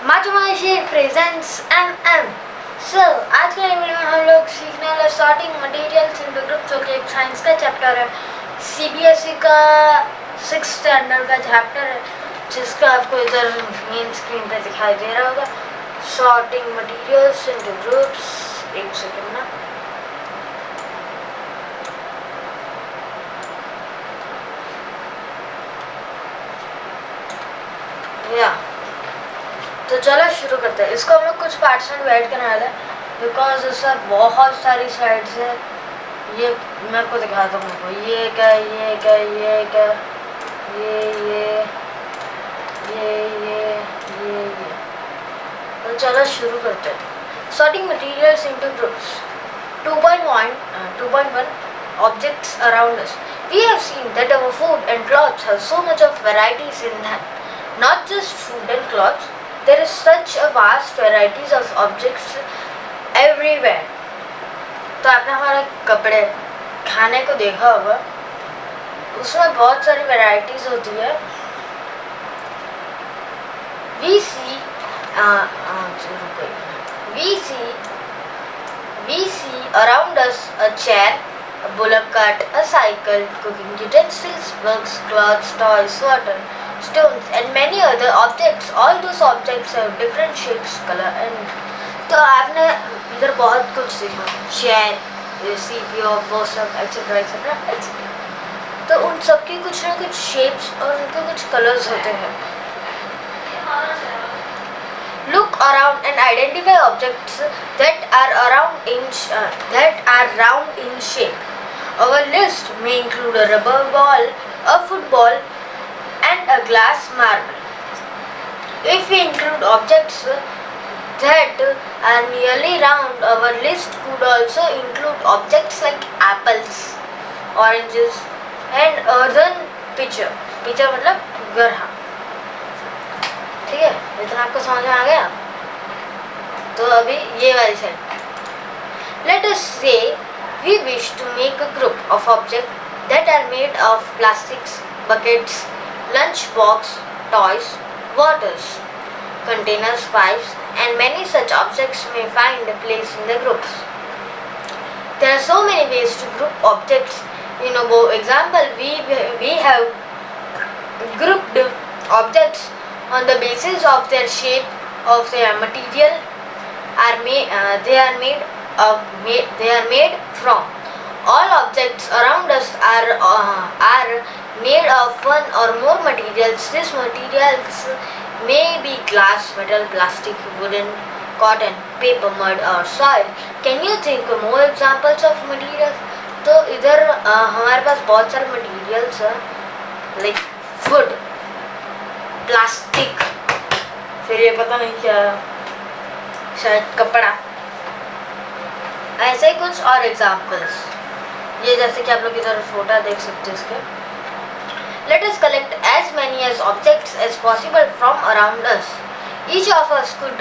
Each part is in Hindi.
Mathematics presents MM. So आज के वीडियो में हम लोग सीखने वाले सॉर्टिंग मटेरियल्स इन ग्रुप जो कि एक साइंस का चैप्टर है, CBSE का 6th स्टैंडर्ड का चैप्टर है, जिसका आपको इधर मेन स्क्रीन पे दिखाई दे रहा होगा। सॉर्टिंग मटेरियल्स इन ग्रुप्स, एक सेकेंड ना, या तो चलो शुरू करते हैं। इसको हम लोग कुछ पार्ट्स में डिवाइड करने वाले हैं बिकॉज इसमें बहुत सारी साइड्स हैं। ये मैं आपको दिखाता हूँ, आपको ये क्या, ये क्या, ये क्या, ये तो चलो शुरू करते हैं। Sorting materials into groups 2.1 objects around us. We have seen that our food and clothes have so much of varieties in them. Not just food and clothes, there is such a vast varieties of objects everywhere. तो आपने हमारे कपड़े, खाने को देखा होगा, उसमें बहुत सारी वैरायटीज होती है। We see around us a chair, a bullock cart, a cycle, cooking utensils, books, clothes, toys, water, stones and many other objects. All those objects have different shapes, color and तो आपने इधर बहुत कुछ सीखा, चेयर, CPU, वो सब एक्सेट्रा एक्सेट्रा एक्सेट्रा। तो उन सब की कुछ ना कुछ शेप्स और उनके कुछ कलर्स होते हैं। Look around and identify objects that are round in shape. Our list may include a rubber ball, a football, and a glass marble. If we include objects that are nearly round, our list could also include objects like apples, oranges, and earthen pitcher. Pitcher मतलब गरहा। ठीक है, इतना आपको समझ में आ गया। तो अभी ये वाली side, let us say we wish to make a group of objects that are made of plastics, buckets, lunch box, toys, waters, containers, pipes, and many such objects may find a place in the groups. There are so many ways to group objects. In our example, we have grouped objects on the basis of their shape, of their material they are made from. All objects around us are made of one or more materials. These materials may be glass, metal, plastic, wooden, cotton, paper, mud or soil. Can you think of more examples of materials? तो इधर हमारे पास बहुत सारे materials हैं, like wood, प्लास्टिक, फिर ये पता नहीं क्या, शायद कपड़ा, ऐसे ही कुछ और एग्जाम्पल्स। ये जैसे कि आप लोग इधर फोटो देख सकते हैं इसके। Let us collect as many as objects as possible from around us. Each of us could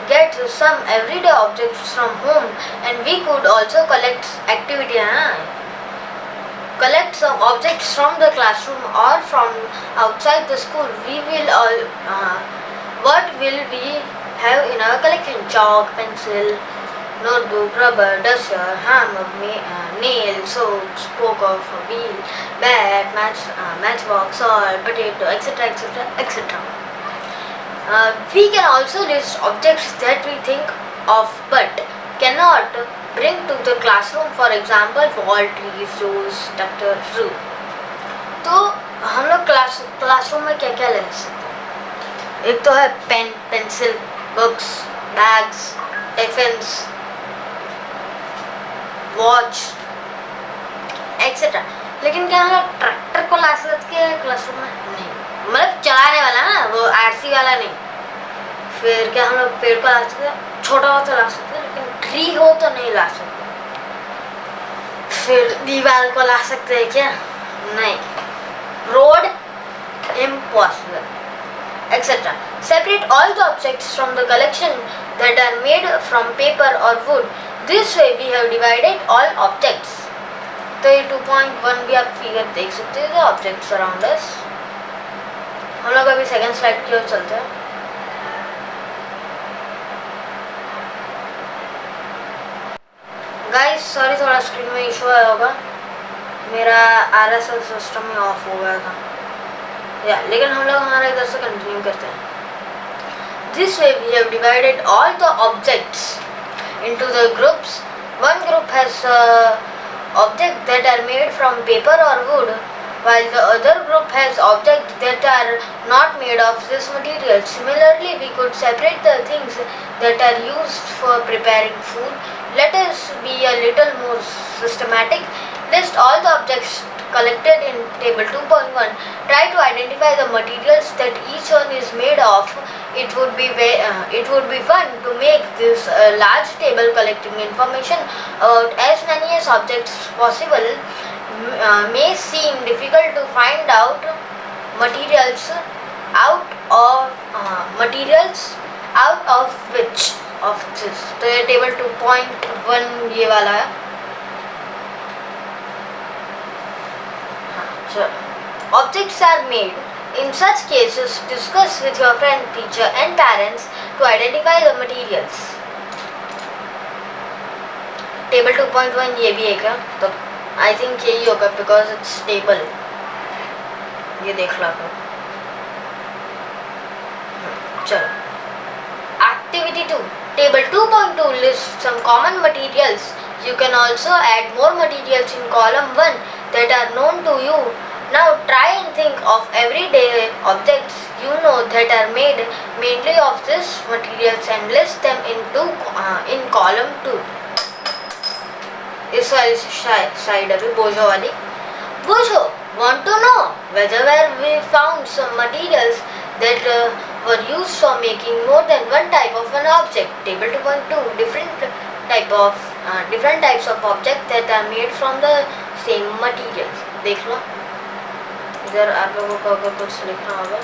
get some everyday objects from home, and we could also collect collect some objects from the classroom or from outside the school. What will we have in our collection? Chalk, pencil, notebook, rubber, duster, hammer, nail, sword, spoke of a wheel, bat, matchbox, saw, potato, etc., etc., etc. We can also list objects that we think of but cannot bring to the classroom. For example, wall, trees, doors, tractor, fruit. तो हम लोग क्लासरूम में क्या क्या ले सकते हैं? एक तो है pen, pencil, books, bags, tiffins, watch, etcetera. लेकिन क्या हम लोग ट्रैक्टर को ला सकते हैं क्लासरूम में? नहीं, मतलब चलाने वाला ना, वो आरसी वाला नहीं। फिर क्या हम लोग पेड़ को ला सकते हैं? छोटा हो तो ला सकते हैं, लेकिन ट्री हो तो नहीं ला सकते। फिर दीवार को ला सकते हैं क्या? नहीं। Road, impossible, etc. Separate all the objects from the collection that are made from paper or wood. This way we have divided all objects. तो ये 2.1 भी आप फिगर देख सकते हैं, ऑब्जेक्ट्स अराउंड अस। हम लोग अभी सेकंड स्लाइड की ओर चलते हैं। सॉरी थोड़ा स्क्रीन में इशू आया होगा, मेरा RSL सिस्टम में ऑफ हो गया था या, लेकिन हम लोग हमारा इधर से कंटिन्यू करते हैं. This way we have divided all the objects into the groups. One group has objects that are made from paper or wood, while the other group has objects that are not made of this material. Similarly, we could separate the things that are used for preparing food. Let us be a little more systematic. List all the objects collected in table 2.1. Try to identify the materials that each one is made of. It would be fun to make this large table collecting information about as many as objects possible. May seem difficult to find out materials out of which of this. तो ये टेबल 2.1 ये वाला है. Objects are made. In such cases, discuss with your friend, teacher and parents to identify the materials. Table 2.1 ये भी एक है, तो आई थिंक यही होगा बिकॉज इट्स टेबल. ये देख लो. चलो, activity 2. Table 2.2 lists some common materials. You can also add more materials in column 1 that are known to you. Now try and think of everyday objects you know that are made mainly of this materials and list them in column 2. इस वाली साइड अभी बोझो वाली. बोझो want to know whether we found some materials that were used for making more than one type of an object. Table 2.2 different types of objects that are made from the same materials. देख लो इधर आप लोगों को अगर कुछ लिखना होगा,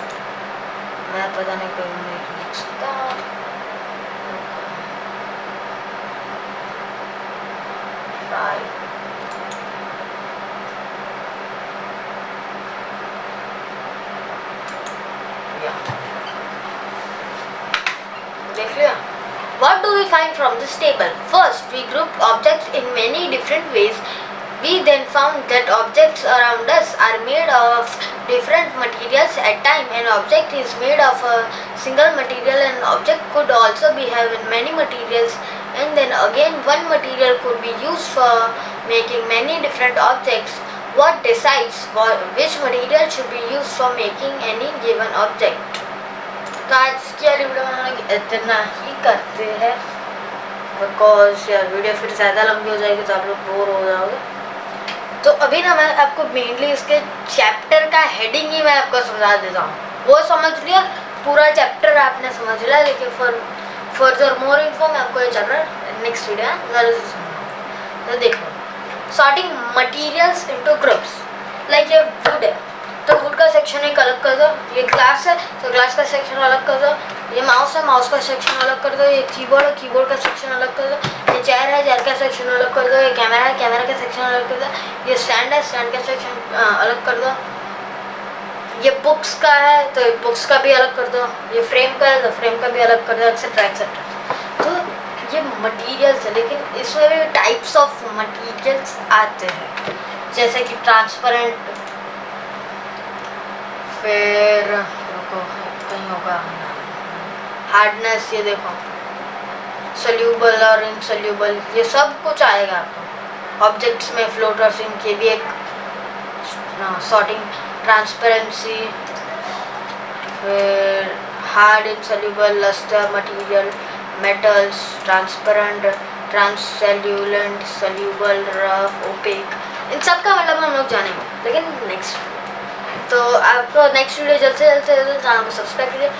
मैं पता नहीं कोई नहीं लिख सकता. देख लिया. What do we find from this table? First, we grouped objects in many different ways. We then found that objects around us are made of different materials. At time, an object is made of a single material. An object could also be having many materials, and then again one material could be used for making many different objects. What decides which material should be used for making any given object? तो आज की वाली वीडियो में हम लोग इतना ही करते हैं, बिकॉज यार वीडियो फिर ज़्यादा लंबी हो जाएगी तो आप लोग बोर हो जाओगे. तो अभी ना मैं आपको मेनली इसके चैप्टर का हेडिंग ही मैं आपको समझा देता हूँ. वो समझ लिया, पूरा चैप्टर आपने समझ लिया, लेकिन फर्दर मोर इन्फो मैं आपको ये चैप्टर नेक्स्ट वीडियो में ज़रूर से समझाऊँगा. तो देखो, sorting materials into groups. Like ये वुड है तो वुड का सेक्शन एक अलग कर दो. ये ग्लास है तो ग्लास का सेक्शन अलग कर दो. ये माउस है, माउस का सेक्शन अलग कर दो. ये कीबोर्ड है, कीबोर्ड का सेक्शन अलग कर दो. ये चेयर है, चेयर का सेक्शन अलग कर दो. ये कैमरा है, कैमरा का सेक्शन अलग कर दो. ये स्टैंड है, स्टैंड का सेक्शन अलग कर दो. ये बुक्स का है तो बुक्स का भी अलग कर दो. ये फ्रेम का है तो फ्रेम का भी अलग कर दो, एक्सेट्रा एक्सेट्रा. तो ये मटीरियल्स है, लेकिन इसमें भी टाइप्स ऑफ मटीरियल्स आते हैं, जैसे कि ट्रांसपेरेंट, फिर कहीं होगा हार्डनेस, ये देखो सोल्यूबल और इनसोल्यूबल, ये सब कुछ आएगा आपको. ऑब्जेक्ट्स में फ्लोटर्स, इनके भी एक सॉर्टिंग, ट्रांसपेरेंसी, फिर hard, insoluble, lustre material, metals, transparent, translucent, soluble, rough, opaque, इन सब का मतलब हम लोग जानेंगे, लेकिन नेक्स्ट. तो आपको नेक्स्ट वीडियो जल्द से जल्द चैनल को सब्सक्राइब कीजिए.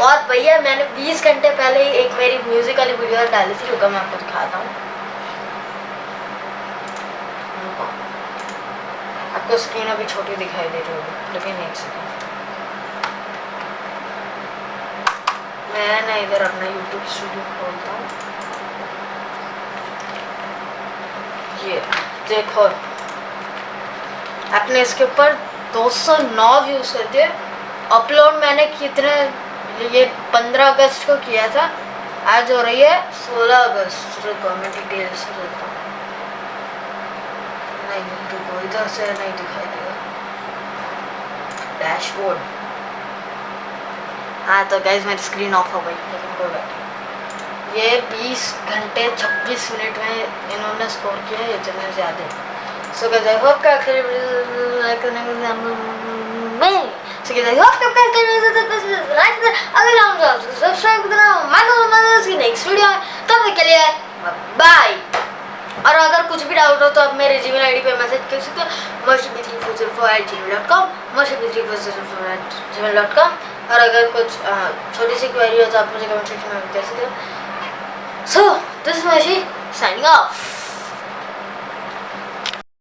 और भैया मैंने 20 घंटे पहले ही एक मेरी म्यूज़िक वाली वीडियो डाली थी, रुका मैं आपको दिखाता हूँ. आपको स्क्रीन अभी छोटी दिखाई दे रही होगी, लेकिन एक सेकंड मैं ना इधर अपना यूट्यूब स्टूडियो खोलता हूँ. ये देखो, आपने इसके ऊपर 209 व्यूज़ कर दिए. अपलोड मैंने कितने, ये 15 अगस्त को किया था, आज हो रही है 16 अगस्त. रुको मैं डिटेल्स देता हूँ. नहीं रुको, इधर से नहीं दिखाई देगा डैशबोर्ड। हाँ तो गाइस मेरी स्क्रीन ऑफ हो गई, लेकिन कोई बात नहीं। ये 20 घंटे 26 मिनट में इन्होंने स्कोर किया है, इतने ज़्यादा। सो गाइस आई होप का लाइक करने का मैं सो गाइस आई होप का लाइक अगर आप सब्सक्राइब करना मैं इसकी नेक्स्ट वीडियो है, तब तक के लिए बाय। और अगर कुछ भी डाउट हो तो आप मेरे जीमेल आईडी पे मैसेज कर सकते हो moshib3404@gmail.com moshib3404@gmail.com। और अगर कुछ छोटी सी क्वेरी हो तो आप मुझे कमेंट सेक्शन में कह सकते हो। So this is Moshi signing of.